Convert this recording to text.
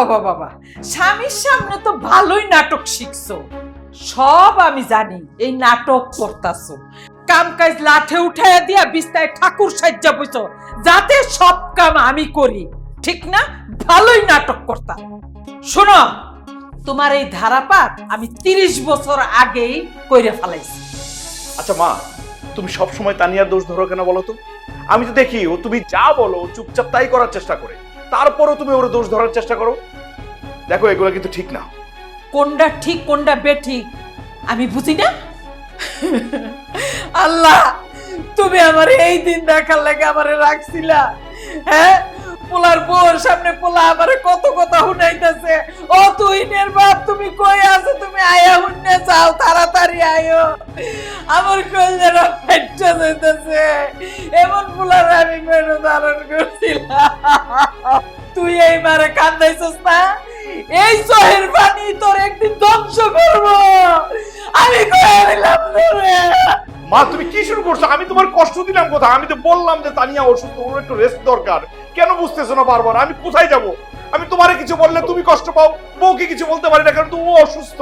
বাবা বাবা, স্বামীর সামনে তো ভালোই নাটক শিখছো। সব আমি জানি, এই নাটক করতাছো। কাম কাজ লাঠে উঠাইয়া দিয়া বিস্তায় ঠাকুর সাজ্জা বইছো, যাতে সব কাম আমি করি। ঠিক না? ভালোই নাটক করতা। শোনো, তোমার এই ধারাপাত আমি 30 বছর আগেই কইরে ফেলাইছি। আচ্ছা মা, তুমি সব সময় তানিয়ার দোষ ধরো কেন বলো তো? আমি তো দেখি ও তুমি যা বলো চুপচাপ তাই করার চেষ্টা করে, তারপরও তুমি ওর দোষ ধরার চেষ্টা করো। দেখো এগুলো কিন্তু ঠিক না। কোনটা ঠিক কোনটা বেঠিক আমি বুঝি না। আল্লাহ, তুমি আমার এই দিন দেখার লাগে আমারে রাখছিলা। হ্যাঁ, পোলার বউর সামনে পোলা আমারে কত কথা শুনাইতেছে। ও তুইনের বাপ, তুমি কই আছো? তুমি আয়া হুন্নে যাও, তাড়াতাড়ি আয়ো। আমার কলজাটা ফাইটটা যাইতেছে। এমন পোলার আমি মেনু ধারণ করছিলাম। তুই এই মারে কান্দাইছস না? এই চোখের পানি তোর একদিন ধ্বংস করবো। আমি কয়ে দিলাম তোরে। মা তুমি কি শুরু করছো? আমি তোমার কষ্ট দিলাম কোথায়? আমি তো বললাম যে তানিয়া অসুস্থ, ওর একটু রেস্ট দরকার। কেন বুঝতেছো না বারবার? আমি কোথায় যাব? আমি তোমারে কিছু বললে তুমি কষ্ট পাও, বউকে কিছু বলতে পারি না কারণ তো ও অসুস্থ।